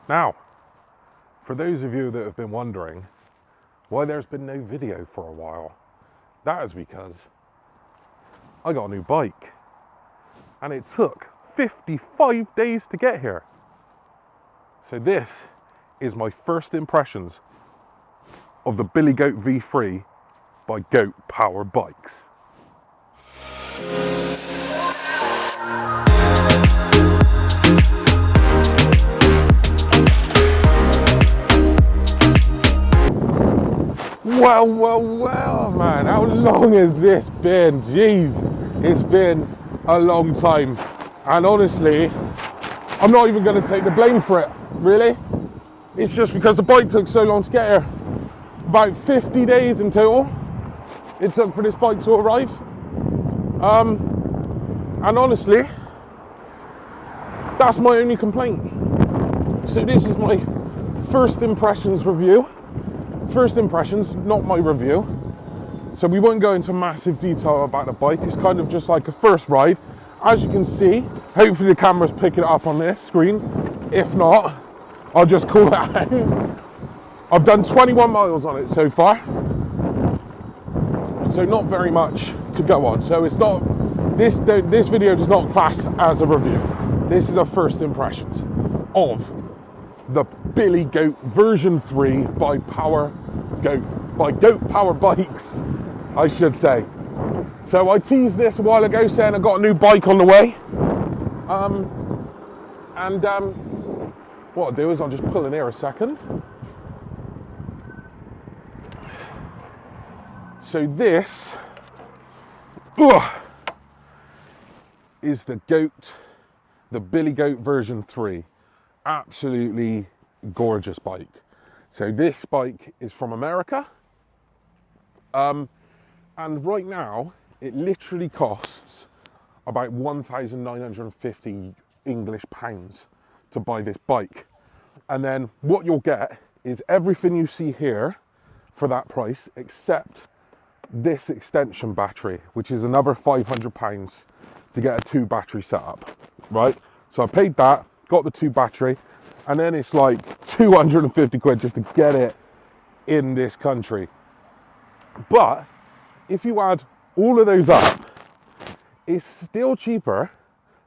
Now, for those of you that have been wondering why there's been no video for a while, that is because I got a new bike and it took 55 days to get here. So this is my first impressions of the Billy Goat V3 by Goat Power Bikes. Well, man, how long has this been? Jeez, it's been a long time. And honestly, I'm not even going to take the blame for it, really. It's just because the bike took so long to get here. About 50 days in total it took for this bike to arrive. And honestly, that's my only complaint. So this is my first impressions review. First impressions, not my review. So we won't go into massive detail about the bike. It's kind of just like a first ride. As you can see, hopefully the camera's picking it up on this screen. If not, I'll just call it out. I've done 21 miles on it so far. So not very much to go on. So it's not, this video does not class as a review. This is a first impressions of the Billy Goat version 3 by Goat Power Bikes, I should say. So I teased this a while ago saying I got a new bike on the way. What I'll do is I'll just pull in here a second. So this is the Billy Goat version 3. Absolutely gorgeous bike. So this bike is from America. And right now, it literally costs about 1,950 English pounds to buy this bike. And then what you'll get is everything you see here for that price, except this extension battery, which is another 500 pounds to get a 2 battery setup, right? So I paid that, got the 2 battery, and then it's like 250 quid just to get it in this country. But if you add all of those up, it's still cheaper,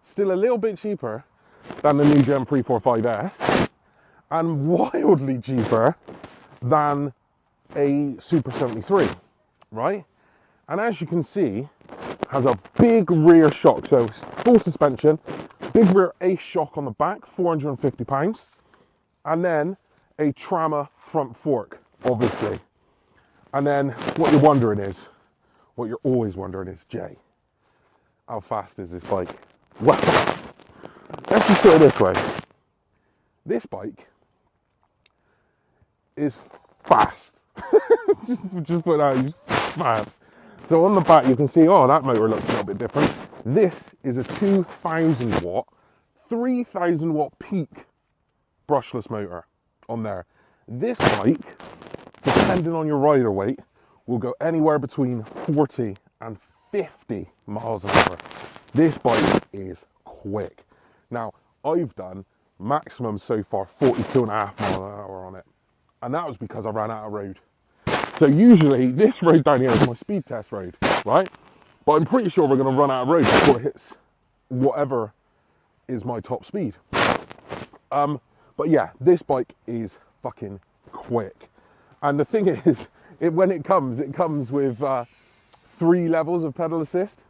still a little bit cheaper than the new Gen 345S, and wildly cheaper than a Super 73, right? And as you can see, has a big rear shock, so full suspension, big rear ace shock on the back, 450 pounds, and then a Trama front fork, obviously. And then what you're always wondering is, Jay, how fast is this bike? Well, let's just put it this way. This bike is fast. just put it out, it's fast. So on the back you can see, oh, that motor looks a little bit different. This is a 2,000 watt, 3,000 watt peak brushless motor on there. This bike, depending on your rider weight, will go anywhere between 40 and 50 miles an hour. This bike is quick. Now, I've done maximum so far 42.5 miles an hour on it. And that was because I ran out of road. So usually this road down here is my speed test road, right? But I'm pretty sure we're going to run out of road before it hits whatever is my top speed. But yeah, this bike is fucking quick. And the thing is, when it comes with 3 levels of pedal assist,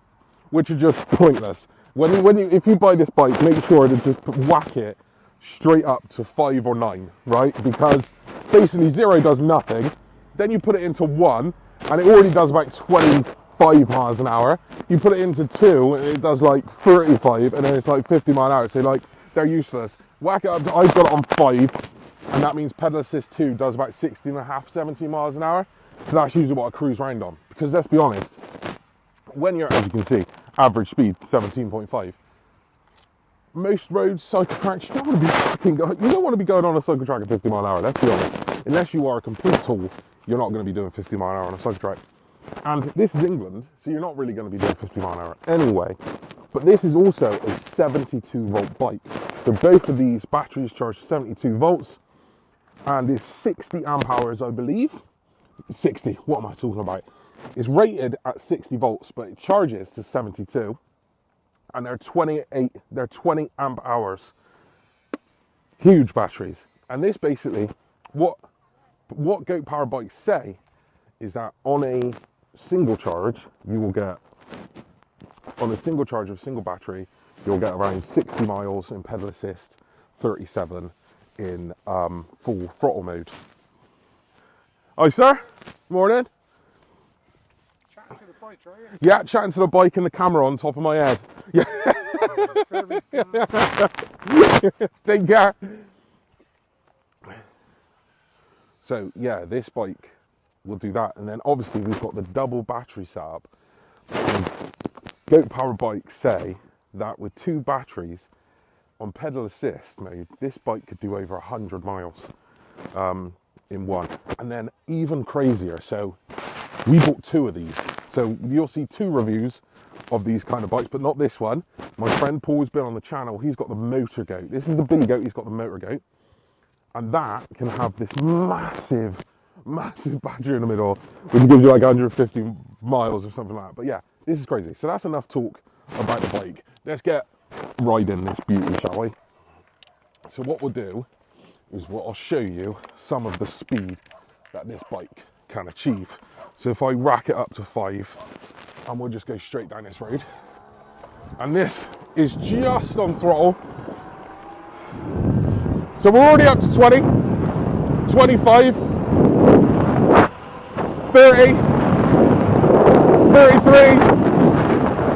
which are just pointless. If you buy this bike, make sure to just whack it straight up to 5 or 9, right? Because basically 0 does nothing. Then you put it into 1, and it already does about 25 miles an hour. You put it into 2, and it does like 35, and then it's like 50 miles an hour. So like, they're useless. Whack it up, I've got it on 5, and that means pedal assist 2 does about 16.5, 17 miles an hour. So that's usually what I cruise around on. Because let's be honest, when you're, as you can see, average speed 17.5, most roads, cycle tracks, you don't want to be going on a cycle track at 50 mile an hour, let's be honest. Unless you are a complete tool, you're not going to be doing 50 mile an hour on a cycle track. And this is England, so you're not really going to be doing 50 mile an hour anyway. But this is also a 72 volt bike. So both of these batteries charge 72 volts and is 60 amp hours, I believe. 60, what am I talking about? It's rated at 60 volts, but it charges to 72. And they're 20 amp hours. Huge batteries. And this basically, what goat power bikes say is that on a single charge, you will get, on a single charge of a single battery, you'll get around 60 miles in pedal assist, 37 in full throttle mode. Hi, sir. Morning. Chatting to the bike, are you? Yeah, chatting to the bike and the camera on top of my head. Yeah. Take care. So yeah, this bike will do that, and then obviously we've got the double battery setup. And goat power bikes say that with 2 batteries on pedal assist mode, this bike could do over 100 miles in one. And then even crazier, so we bought 2 of these. So you'll see 2 reviews of these kind of bikes, but not this one. My friend Paul's been on the channel, he's got the motor goat. This is the billy goat, he's got the motor goat. And that can have this massive battery in the middle, which gives you like 150 miles or something like that. But yeah, this is crazy. So that's enough talk about the bike. Let's get riding this beauty, shall we? So what we'll do is I'll show you some of the speed that this bike can achieve. So if I rack it up to 5, and we'll just go straight down this road. And this is just on throttle. So we're already up to 20, 25, 30, 33,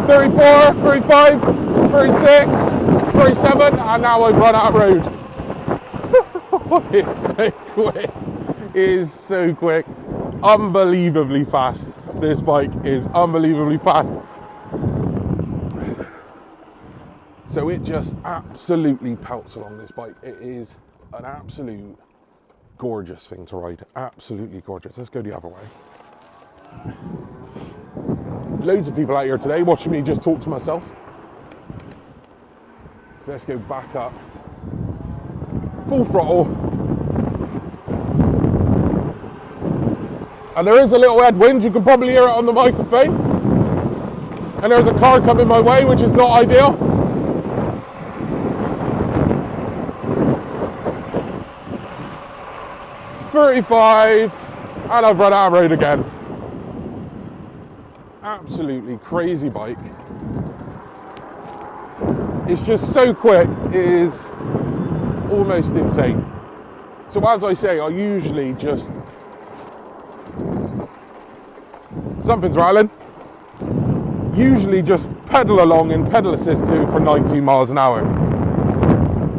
34, 35, 36, 37, and now I've run out of road. It's so quick. It is so quick. Unbelievably fast. This bike is unbelievably fast. So it just absolutely pelts along this bike. It is an absolute gorgeous thing to ride. Absolutely gorgeous. Let's go the other way. Loads of people out here today watching me just talk to myself. So let's go back up. Full throttle. And there is a little headwind. You can probably hear it on the microphone. And there's a car coming my way, which is not ideal. .35, and I've run out of road again. Absolutely crazy bike. It's just so quick, it is almost insane. So as I say, I usually just, something's rattling, usually just pedal along in pedal assist 2 for 19 miles an hour.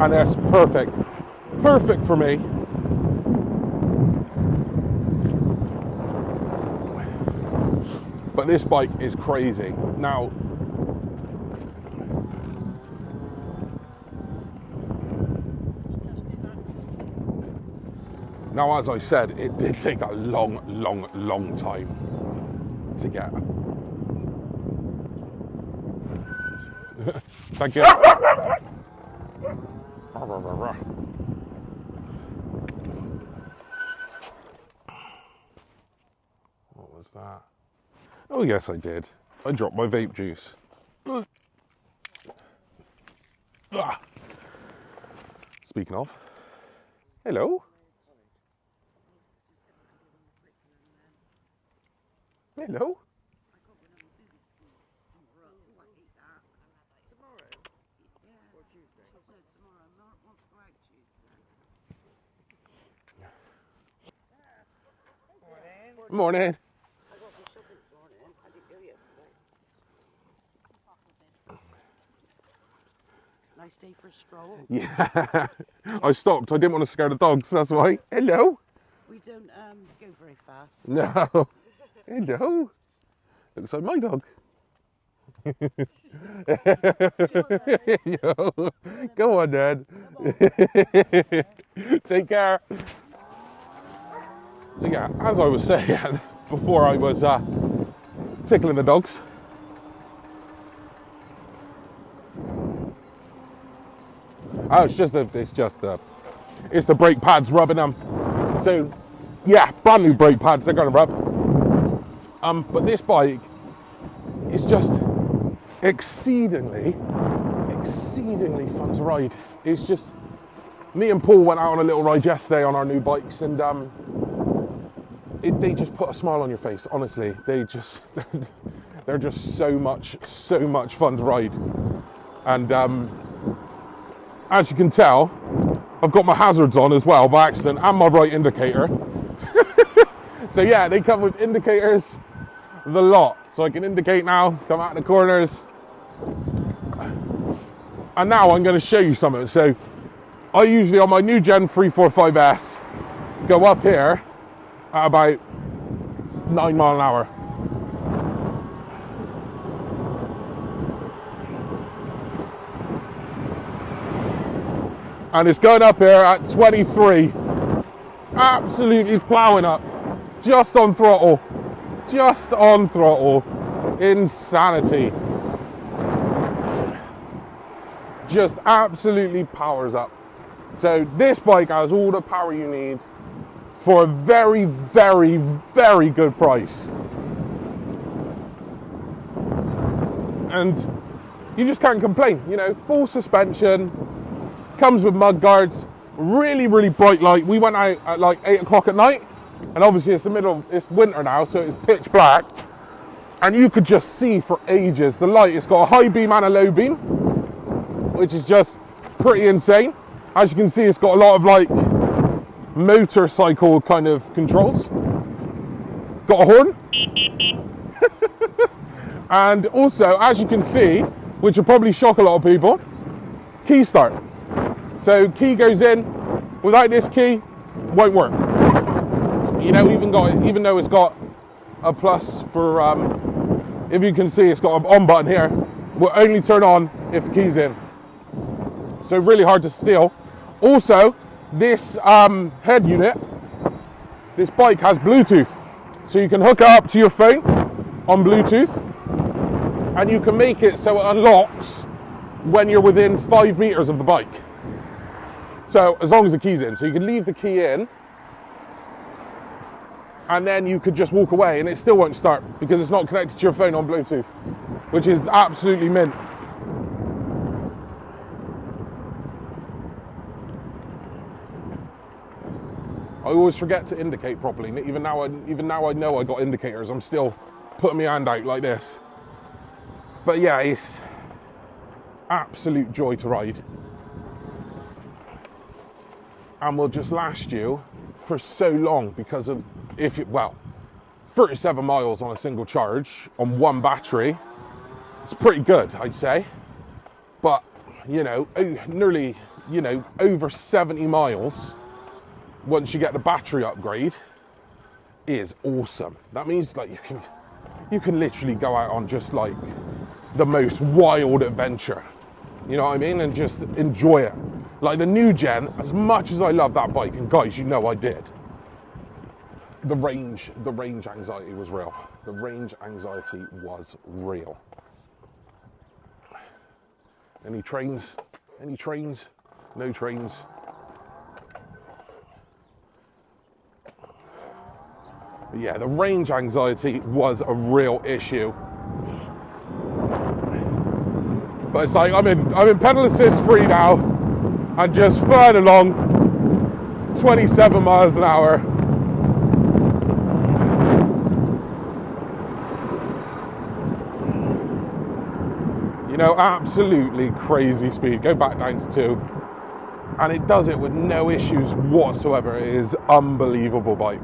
And that's perfect. Perfect for me. But this bike is crazy. Now, as I said, it did take a long time to get. Thank you. What was that? Oh yes, I did. I dropped my vape juice. Speaking of, hello. Hello. Morning. Nice day for a stroll. Yeah. I stopped. I didn't want to scare the dogs. That's why. Hello. We don't go very fast. No. Hello. Looks like my dog. Yo. Go on, Dad. Take care. So yeah, as I was saying before, I was tickling the dogs. Oh, it's the brake pads rubbing them. So, yeah, brand new brake pads, they're gonna rub. But this bike is just exceedingly fun to ride. It's just, me and Paul went out on a little ride yesterday on our new bikes, and they just put a smile on your face, honestly. They're just so much fun to ride. And as you can tell, I've got my hazards on as well by accident, and my right indicator. So yeah, they come with indicators, the lot. So I can indicate now, come out the corners. And now I'm going to show you something. So I usually, on my new Gen 345S, go up here at about 9 mile an hour. And it's going up here at 23, absolutely ploughing up, just on throttle, insanity. Just absolutely powers up. So this bike has all the power you need for a very, very, very good price. And you just can't complain, you know, full suspension, comes with mud guards, really, really bright light. We went out at like 8 o'clock at night, and obviously it's it's winter now, so it's pitch black, and you could just see for ages the light. It's got a high beam and a low beam, which is just pretty insane. As you can see, it's got a lot of like motorcycle kind of controls. Got a horn. And also, as you can see, which will probably shock a lot of people, key start. So key goes in, without this key, won't work. You know, even though it's got a plus for, if you can see, it's got an on button here, will only turn on if the key's in. So really hard to steal. Also, this head unit, this bike has Bluetooth. So you can hook it up to your phone on Bluetooth, and you can make it so it unlocks when you're within 5 meters of the bike. So as long as the key's in, so you can leave the key in, and then you could just walk away and it still won't start because it's not connected to your phone on Bluetooth, which is absolutely mint. I always forget to indicate properly. Even now I know I got indicators, I'm still putting my hand out like this. But yeah, it's absolute joy to ride. And will just last you for so long because of, 37 miles on a single charge on one battery. It's pretty good, I'd say. But, you know, nearly, you know, over 70 miles once you get the battery upgrade is awesome. That means like you can literally go out on just like the most wild adventure. You know what I mean? And just enjoy it. Like the new gen, as much as I love that bike, and guys, you know I did, the range anxiety was real. The range anxiety was real. Any trains? Any trains? No trains. But yeah, the range anxiety was a real issue. But it's like I'm in pedal assist free now, and just flying along 27 miles an hour. You know, absolutely crazy speed. Go back down to 2. And it does it with no issues whatsoever. It is unbelievable bike.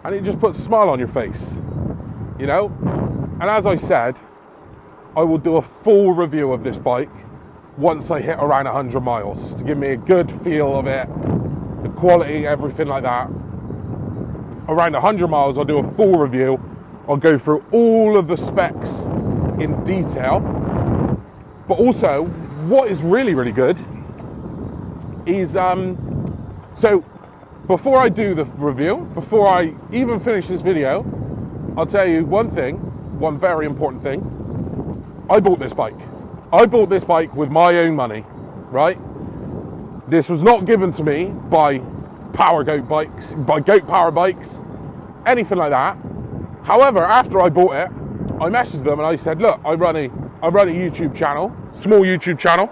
And it just puts a smile on your face, you know? And as I said, I will do a full review of this bike once I hit around 100 miles to give me a good feel of it, the quality, everything like that. Around 100 miles, I'll do a full review. I'll go through all of the specs in detail. But also, what is really, really good is, so before I do the review, before I even finish this video, I'll tell you one thing, one very important thing. I bought this bike. I bought this bike with my own money, right? This was not given to me by Power Goat bikes, by Goat Power bikes, anything like that. However, after I bought it, I messaged them and I said, look, I run a YouTube channel, small YouTube channel,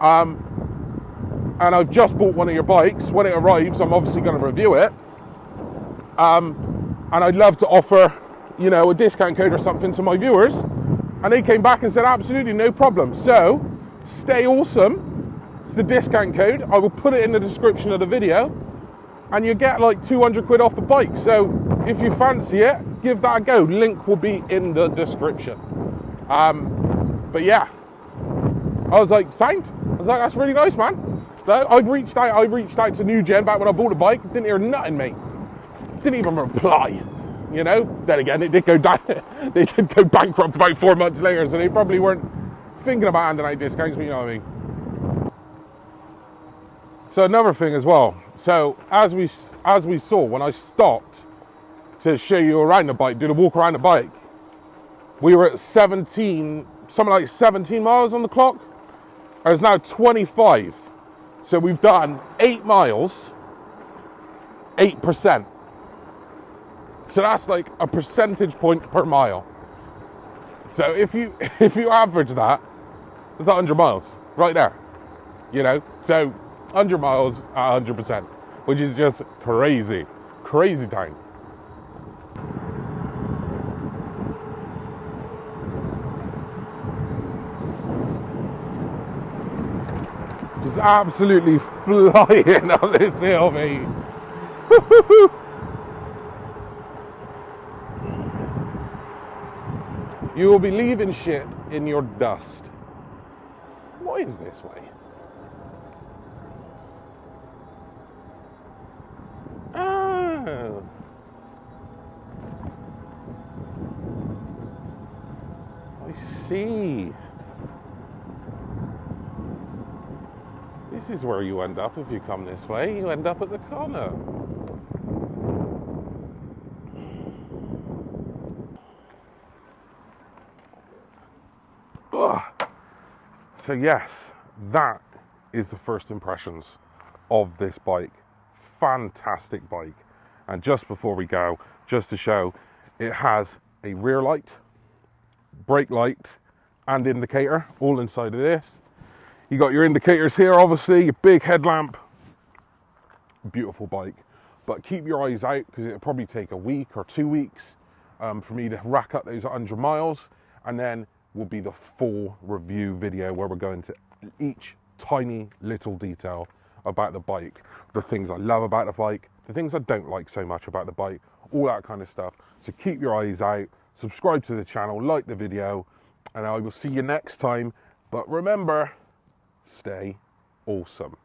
and I've just bought one of your bikes. When it arrives, I'm obviously going to review it, and I'd love to offer, you know, a discount code or something to my viewers. And they came back and said, absolutely, no problem. So, Stay Awesome, it's the discount code. I will put it in the description of the video, and you get like 200 quid off the bike. So, if you fancy it, give that a go. Link will be in the description. But yeah, I was like, sound. I was like, that's really nice, man. So I've reached out to New Gen back when I bought the bike. Didn't hear nothing, mate. Didn't even reply. You know, then again, it did go down. They did go bankrupt about 4 months later, so they probably weren't thinking about handing out discounts, but you know what I mean. So another thing as well. So as we saw when I stopped to show you around the bike, do the walk around the bike, we were at 17, something like 17 miles on the clock. There's now 25. So we've done 8 miles, 8%. So that's like a percentage point per mile. So if you average that, it's 100 miles right there. You know, so 100 miles at 100%, which is just crazy, crazy time. Just absolutely flying on this hill, mate. You will be leaving shit in your dust. What is this way? Oh. I see. This is where you end up if you come this way. You end up at the corner. So yes, that is the first impressions of this bike. Fantastic bike. And just before we go, just to show, it has a rear light, brake light, and indicator all inside of this. You got your indicators here, obviously, your big headlamp. Beautiful bike. But keep your eyes out, because it'll probably take a week or 2 weeks for me to rack up those 100 miles. And then will be the full review video where we're going to each tiny little detail about the bike. The things I love about the bike, the things I don't like so much about the bike, all that kind of stuff. So keep your eyes out, subscribe to the channel, like the video, and I will see you next time. But remember, stay awesome.